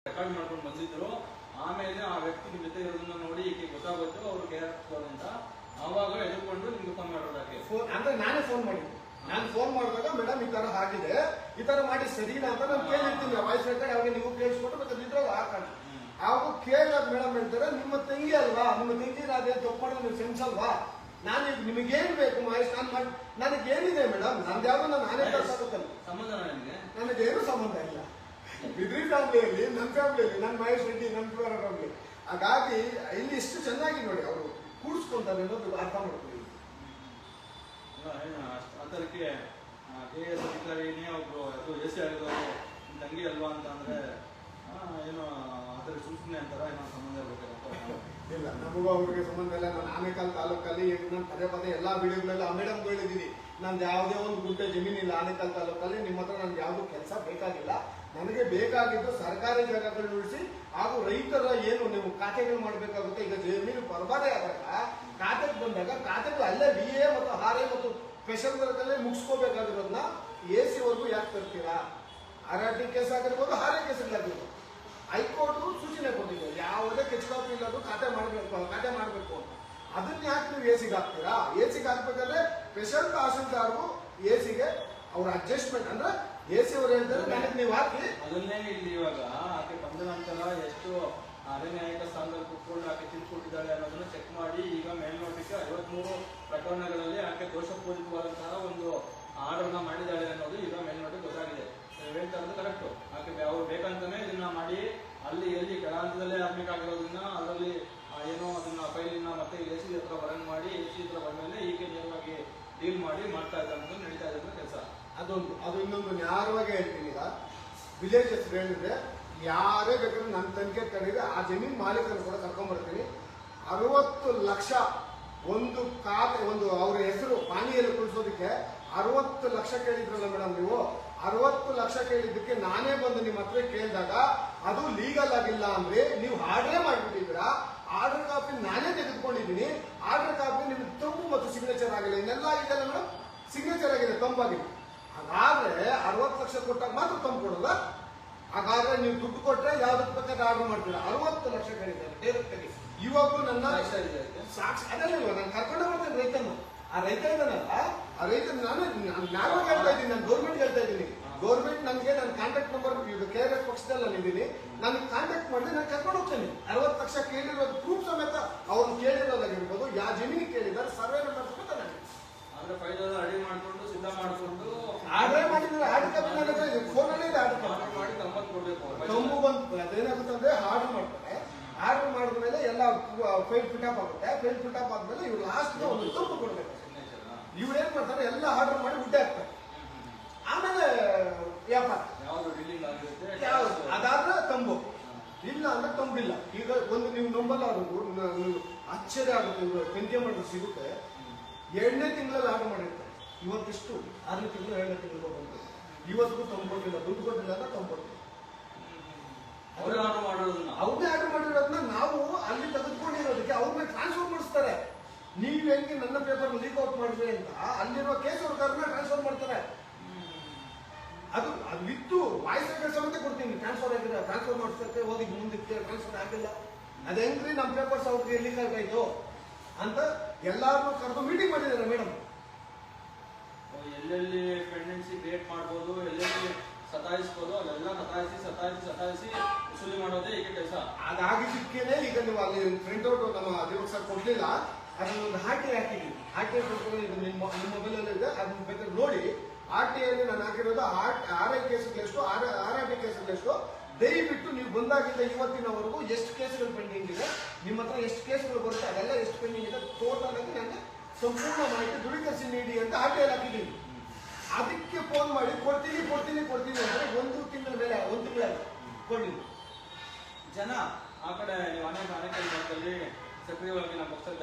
Record ಮಾಡ್ಕೊಂಡು ಬಂದಿದ್ರು. ಆಮೇಲೆ ಆ ವ್ಯಕ್ತಿ ನಿಮ್ ಜೊತೆ ಇರೋದನ್ನ ನೋಡಿ ಈಕೆ ಗೊತ್ತಾಗೋಯ್ತು ಅವ್ರು ಕೇರ್ ಅಂತ. ಆವಾಗ ಎದುರ್ಕೊಂಡು ನಿಮ್ಗೆ ಫೋನ್ ಮಾಡೋದಾಗೆ ಅಂದ್ರೆ ನಾನೇ ಫೋನ್ ಮಾಡಿದ್ದೆ. ನಾನು ಫೋನ್ ಮಾಡಿದಾಗ ಮೇಡಮ್ ಈ ತರ ಆಗಿದೆ, ಈ ತರ ಮಾಡಿ ಸರಿನಾ ಅಂತ ನಾನು ಕೇಳಿರ್ತೀನಿ. ವಾಯ್ಸ್ ರೆಕಾರ್ಡ್ ಅವಾಗ ನೀವು ಕೇಳಿಸ್ಕೊಟ್ಟು ಮತ್ತೆ ಇದ್ರಲ್ಲಿ ಹಾಕೋಣ. ಅವಾಗ ಕೇಳಿದಾಗ ಮೇಡಮ್ ಹೇಳ್ತಾರೆ, ನಿಮ್ಮ ತಂಗಿ ಅಲ್ವಾ, ನಿಮ್ಮ ತಂಗಿ ಅದೇ ತಪ್ಪು ಮಾಡೋದು ನೀವು ಸೆನ್ಸ್ ಅಲ್ವಾ, ನಾನು ಈಗ ನಿಮಗೇನ್ ಬೇಕು ಮಹೇಶ್, ನಾನು ಮಾಡಿ ನನಗೇನಿದೆ ಮೇಡಮ್, ನಂದು ಯಾವ್ದು ನಾನೇ ಕಳ್ಸಾಗುತ್ತಲ್ಲ, ಸಂಬಂಧ ನನಗೇನು ಸಂಬಂಧ ಇಲ್ಲ. ಬಿದ್ರಿ ಫ್ಯಾಮಿಲಿಯಲ್ಲಿ, ನನ್ನ ಫ್ಯಾಮಿಲಿಯಲ್ಲಿ, ನನ್ನ ಮಹೇಶ್ ರೆಡ್ಡಿ, ನನ್ನ ಫ್ಯಾಮಿಲಿ. ಹಾಗಾಗಿ ಇಲ್ಲಿ ಎಷ್ಟು ಚೆನ್ನಾಗಿ ನೋಡಿ ಅವರು ಕೂಡಿಸ್ಕೊಂತಾರೆ ಅನ್ನೋದು ಅರ್ಥ ಮಾಡ್ತೀವಿ. ಅದಕ್ಕೆ KS ಅಧಿಕಾರಿನೇ ಒಬ್ರು ಅದು AC ಆಗಿರೋರು ನಿಮ್ಮ ತಂಗಿ ಅಲ್ವಾ ಅಂತ ಅಂದ್ರೆ ಏನೋ ಅದರ ಸೂಚನೆ ಅಂತಾರ ಏನೋ ಸಂಬಂಧ ಇರ್ಬೇಕಂತ. ಇಲ್ಲ, ನಮಗೂ ಅವ್ರಿಗೆ ಸಂಬಂಧ ಇಲ್ಲ. ನಾನು ಆನೇಕಲ್ ತಾಲೂಕಲ್ಲಿ ನಾನು ಪದೇ ಎಲ್ಲಾ ವಿಡಿಯೋಗಳಲ್ಲಿ ಆ ಮೇಡಮ್ ಹೇಳಿದ್ದೀನಿ, ನಂದು ಯಾವುದೇ ಒಂದು ಗುಂಟೆ ಜಮೀನಿಲ್ಲ ಆನೇಕಲ್ ತಾಲೂಕಲ್ಲಿ, ನಿಮ್ಮ ಹತ್ರ ನನ್ಗೆ ಯಾವ್ದು ಕೆಲಸ ಬೇಕಾಗಿಲ್ಲ. ನನಗೆ ಬೇಕಾಗಿದ್ದು ಸರ್ಕಾರಿ ಜಾಗಗಳು ಉಳಿಸಿ ಹಾಗೂ ರೈತರ ಏನು ನೀವು ಖಾತೆಗಳು ಮಾಡಬೇಕಾಗುತ್ತೆ. ಈಗ ಜಮೀನು ಪರಬಾರೆ ಆದಾಗ ಖಾತೆಗೆ ಬಂದಾಗ ಖಾತೆಗಳು ಅಲ್ಲೇ BA ಮತ್ತು RA ಮತ್ತು ಸ್ಪೆಷಲ್ ವರ್ಗಲ್ಲೇ ಮುಗಿಸ್ಕೋಬೇಕಾಗಿರೋದನ್ನ AC ವರ್ಗೂ ಯಾಕೆ ತರ್ತೀರಾ? RRT ಕೇಸ್ ಆಗಿರ್ಬೋದು, RA ಕೇಸ್ಗಳಾಗಿರ್ಬೋದು. ಹೈಕೋರ್ಟ್ ಸೂಚನೆ ಕೊಟ್ಟಿದೆ, ಯಾವುದೇ ಕೆಚ್ಕಾಪಿ ಇಲ್ಲದು ಖಾತೆ ಮಾಡಬೇಕು ಅಂತ. ಅದನ್ನ ಯಾಕೆ ನೀವು AC ಗೆ ಹಾಕ್ತೀರಾ? AC ಗೆ ಹಾಕ್ಬೇಕಾದ್ರೆ ಸ್ಪೆಷಲ್ ತಹಸೀಲ್ದಾರ್ಗೂ AC ಗೆ ಅವ್ರ ಅಡ್ಜಸ್ಟ್ಮೆಂಟ್ ಅಂದ್ರೆ AC ಅವ್ರು ಹೇಳ್ತಾರೆ ನನಗೆ ನೀವು ಹಾಕಿ. ಅದನ್ನೇ ಇಲ್ಲಿ ಇವಾಗ ಆಕೆ ಬಂದ ನಂತರ ಎಷ್ಟು ಅನ್ಯಾಯಿಕ ಸ್ಥಾನದಲ್ಲಿ ಕುತ್ಕೊಂಡು ಆಕೆ ತಿಳ್ಕೊಂಡಿದ್ದಾಳೆ ಅನ್ನೋದನ್ನ ಚೆಕ್ ಮಾಡಿ ಈಗ ಮೇಲ್ನೋಟಕ್ಕೆ 53 ಪ್ರಕರಣಗಳಲ್ಲಿ ಆಕೆ ದೋಷಪೂರಿತವಾದಂತಹ ಒಂದು ಆರ್ಡರ್ನ ಮಾಡಿದ್ದಾಳೆ ಅನ್ನೋದು ಈಗ ಮೇಲ್ನೋಟಕ್ಕೆ ಗೊತ್ತಾಗಿದೆ. ಹೇಳ್ತಾ ಇರೋದು ಕರೆಕ್ಟ್. ಆಕೆ ಅವ್ರು ಬೇಕಂತಾನೆ ಇದನ್ನ ಮಾಡಿ ಅಲ್ಲಿ ಎಲ್ಲಿ ಕೆಳ ಹಂತದಲ್ಲೇ ಆಗ್ಬೇಕಾಗಿರೋದನ್ನ ಅದರಲ್ಲಿ ಏನೋ ಅದನ್ನ ಫೈಲಿನ ಮತ್ತೆ AC ಹತ್ರ ಬರಂಗ್ ಮಾಡಿ AC ಹತ್ರ ಬಂದ್ಮೇಲೆ ಈಕೆ ನೇರವಾಗಿ ಡೀಲ್ ಮಾಡಿ ಮಾಡ್ತಾ ಇದ್ದಂತ ನಡೀತಾ ಇದ್ದಂತ ಕೆಲಸ. ಅದು ಇನ್ನೊಂದು ನ್ಯಾಯವಾಗಿ ಹೇಳ್ತೀನಿ. ಈಗ ವಿಲೇಜ್ ಹೆಸರು ಹೇಳಿದ್ರೆ ಯಾರೇ ಬೇಕಾದ್ರೆ ನನ್ನ ತನಿಖೆ ತಡೆದ್ರೆ ಆ ಜಮೀನ್ ಮಾಲೀಕರನ್ನು ಕೂಡ ಕರ್ಕೊಂಡ್ಬರ್ತೀನಿ. 60 ಲಕ್ಷ ಒಂದು ಖಾತೆ ಒಂದು ಅವ್ರ ಹೆಸರು ಪಾಣಿಯಲ್ಲಿ ಕುಳಿಸೋದಕ್ಕೆ 60 ಲಕ್ಷ ಕೇಳಿದ್ರಲ್ಲ ಮೇಡಮ್, ನೀವು 60 ಲಕ್ಷ ಕೇಳಿದ್ದಕ್ಕೆ ನಾನೇ ಬಂದು ನಿಮ್ಮ ಹತ್ರ ಕೇಳಿದಾಗ ಅದು ಲೀಗಲ್ ಆಗಿಲ್ಲ ಅಂದ್ರೆ ನೀವು ಆರ್ಡರೇ ಮಾಡಿಬಿಟ್ಟಿದ್ದೀರಾ. ಆರ್ಡರ್ ಕಾಪಿ ನಾನೇ ತೆಗೆದುಕೊಂಡಿದ್ದೀನಿ. ಆರ್ಡರ್ ಕಾಪಿ ನಿಮ್ಗೆ ತಂಬು ಮತ್ತು ಸಿಗ್ನೇಚರ್ ಆಗಿಲ್ಲ, ಇನ್ನೆಲ್ಲ ಇದೆಲ್ಲ ಮೇಡಮ್ ಸಿಗ್ನೇಚರ್ ಆಗಿದೆ, ತಂಬಾಗಿದೆ. ಹಾಗಾದ್ರೆ 60 ಲಕ್ಷ ಕೊಟ್ಟಾಗ ಮಾತ್ರ ತಂಬು ಕೊಡೋಲ್ಲ. ಹಾಗಾದ್ರೆ ನೀವು ದುಡ್ಡು ಕೊಟ್ಟರೆ ಯಾವ್ದಕ್ಕೆ ಬೇಕಾದ್ರೆ ಆರ್ಡರ್ ಮಾಡ್ತೀರಾ. 60 ಲಕ್ಷ ಕೇಳಿದ್ದಾರೆ ಡೈರೆಕ್ಟ್ ಆಗಿ. ಇವಾಗೂ ನನ್ನ ಸಾಕ್ಷಿ ಅದಲ್ಲ, ನಾನು ಕರ್ಕೊಂಡು ಬರ್ತೇನೆ ರೈತನು. ಆ ರೈತ ಇದ್ದಾನಲ್ಲ, ಆ ರೈತ ನಾನು ಹೇಳ್ತಾ ಇದ್ದೀನಿ, ನಾನು ಗೌರ್ಮೆಂಟ್ ಹೇಳ್ತಾ ಇದ್ದೀನಿ. ಗೌರ್ಮೆಂಟ್ ನನಗೆ ನನ್ನ ಕಾಂಟ್ಯಾಕ್ಟ್ ನಂಬರ್ KRS ಪಕ್ಷದಲ್ಲಿ ನಾನು ಇದ್ದೀನಿ, ನನಗೆ ಕಾಂಟ್ಯಾಕ್ಟ್ ಮಾಡಿ ನಾನು ಕರ್ಕೊಂಡು ಹೋಗ್ತೇನೆ. 60 ಲಕ್ಷ ಕೇಳಿರೋದು ಪ್ರೂಫ್ ಸಮೇತ ಅವ್ರು ಕೇಳಿರೋದಾಗಿರ್ಬೋದು, ಯಾವ ಜಮೀನಿಗೆ ಕೇಳಿದ್ದಾರೆ ಸರ್ವೆ ನಂಬರ್ ಸಮೇತ ನನಗೆ ರೆಡಿ ಮಾಡ್ಕೊಂಡು ಸಿದ್ಧ ಮಾಡ್ಕೊಂಡು ಆರ್ಡರ್ ಮಾಡಿದ್ರೆ ಆರ್ಡರ್ ಕಾಪಿ ಫೋನಲ್ಲಿ ಇದೆ. ಆರ್ಡರ್ ಮಾಡಿ 90 ಕೊಡ್ಬೇಕು. ತಂಬು ಬಂದು ಅದೇನಾಗುತ್ತೆ ಅಂದ್ರೆ ಆರ್ಡರ್ ಮಾಡ್ತಾರೆ. ಆರ್ಡರ್ ಮಾಡಿದ್ಮೇಲೆ ಎಲ್ಲ ಫೈಲ್ ಫಿಟಪ್ ಆಗುತ್ತೆ. ಫೈಲ್ ಫಿಟಪ್ ಆದ್ಮೇಲೆ ಇವ್ರು ಲಾಸ್ಟ್ ಒಂದು ತಂಬು ಕೊಡ್ಬೇಕು. ಇವ್ರು ಏನ್ ಮಾಡ್ತಾರೆ, ಎಲ್ಲ ಆರ್ಡರ್ ಮಾಡಿ ಹುಡ್ಡೆ ಹಾಕ್ತಾರೆ. ಆಮೇಲೆ ವ್ಯಾಪಾರ ಅದಾದ್ರೆ ತಂಬು, ಇಲ್ಲ ಅಂದ್ರೆ ತಂಬಿಲ್ಲ. ಈಗ ಒಂದು ನೀವು ನಂಬಲ್ಲ, ಆಶ್ಚರ್ಯ ಆಗುತ್ತೆ. ಇವರು ತನಿಖೆ ಮಾಡಿದ್ರೆ ಸಿಗುತ್ತೆ. 2ನೇ ತಿಂಗಳಲ್ಲಿ ಆರ್ಡರ್ ಮಾಡಿರ್ತಾರೆ. ಇವತ್ತಿಷ್ಟು 6ನೇ ತಿಂಗಳು 7ನೇ ತಿಂಗಳು ಬಂತು, ಇವತ್ತಿಗೂ ತಂಬು ಕೊಟ್ಟಿಲ್ಲ. ದುಡ್ಡು ಕೊಟ್ಟಿಲ್ಲ ಅಂದ್ರೆ ತಂಬು ಕೊಟ್ಟಿಲ್ಲ. ಅವ್ರನ್ನೇ ಆರ್ಡರ್ ಮಾಡಿರೋದನ್ನ ನಾವು ಅಲ್ಲಿ ತೆಗೆದುಕೊಂಡಿರೋದಕ್ಕೆ ಅವ್ರನ್ನ ಟ್ರಾನ್ಸ್ಫರ್ ಮಾಡಿಸ್ತಾರೆ. ನೀವು ಹೆಂಗೆ ನನ್ನ ಪೇಪರ್ ಲೀಕ್ ಔಟ್ ಮಾಡಿದ್ರಿ ಅಂತ ಅಲ್ಲಿರುವ ಕೇಸ್ ವರ್ಗಾರನ್ನ ಟ್ರಾನ್ಸ್ಫರ್ ಮಾಡ್ತಾರೆ. ಅದು ಬಿತ್ತು ವಾಯ್ಸ್ ರೆಕಾರ್ಡ್ ಸಮೇತ ಕೊಡ್ತೀನಿ. ಟ್ರಾನ್ಸ್ಫರ್ ಆಗಿಲ್ಲ, ಟ್ರಾನ್ಸ್ಫರ್ ಮಾಡಿಸ್ತೇವೆ, ಹೋಗಿ ಮುಂದಕ್ಕೆ ಟ್ರಾನ್ಸ್ಫರ್ ಆಗಿಲ್ಲ. ಅದ ಹೆಂಗ್ರಿ ನಮ್ಮ ಪೇಪರ್ಸ್ ಅವ್ರಿಗೆ ಲೀಕ್ ಆಗಾಯ್ತು ಅಂತ ಎಲ್ಲಾರನ್ನೂ ಕರೆದು ಮೀಟಿಂಗ್ ಮಾಡಿದ್ದಾರೆ ಮೇಡಮ್. ಎಲ್ಲೆಲ್ಲಿ ಪೆಂಡೆನ್ಸಿ ಕ್ರಿಯೇಟ್ ಮಾಡ್ಬೋದು, ಎಲ್ಲೆಲ್ಲಿ ಸತಾಯಿಸ್ಬೋದು, ಅಲ್ಲೆಲ್ಲ ಸತಾಯಿಸಿ ವಸೂಲಿ ಮಾಡೋದೇ ಈಗ ಕೆಲಸ. ಅದಾಗಿದ್ದಕ್ಕೇನೆ ಈಗ ನೀವು ಅಲ್ಲಿ ಪ್ರಿಂಟ್ ಔಟ್ ನಮ್ಮ ದಿವಸ ಕೊಡ್ಲಿಲ್ಲ, ಅದನ್ನೊಂದು RTI ಹಾಕಿದ್ದೀವಿ. RTI ಇದು ನಿಮ್ಮ ಮೊಬೈಲಲ್ಲಿ ಇದೆ, ಅದನ್ನ ಬೇಕಾದ್ರೆ ನೋಡಿ. RTIಯಲ್ಲಿ ನಾನು ಹಾಕಿರೋದು RI ಕೇಸ್ಗಳೆಷ್ಟು, RRT ಕೇಸ್ಗಳೆಷ್ಟು. ದಯವಿಟ್ಟು ನೀವು ಬಂದಾಗಿಂದ ಇವತ್ತಿನವರೆಗೂ ಎಷ್ಟು ಕೇಸ್ಗಳು ಪೆಂಡಿಂಗ್ ಇದೆ, ನಿಮ್ಮ ಹತ್ರ ಎಷ್ಟು ಕೇಸ್ಗಳು ಬರುತ್ತೆ, ಅದೆಲ್ಲ ಎಷ್ಟು ಪೆಂಡಿಂಗ್ ಇದೆ ಟೋಟಲ್ ಆಗಿ ನನಗೆ ಸಂಪೂರ್ಣ ಮಾಹಿತಿ ದೃಢೀಕರಿಸಿ ನೀಡಿ ಅಂತ RTIಯಲ್ಲಿ ಹಾಕಿದ್ದೀನಿ. ಅದಕ್ಕೆ ಫೋನ್ ಮಾಡಿ ಕೊಡ್ತೀನಿ ಅಂದ್ರೆ 1 ತಿಂಗಳ ಮೇಲೆ 1 ತಿಂಗಳ ಕೊಡಿ. ಜನ ಆ ಕಡೆ ನೀವು ಅನೇಕ ಭಾಗದಲ್ಲಿ ಸಕ್ರಿಯವಾಗಿ ನಮ್ಮ ಪಕ್ಷದಲ್ಲಿ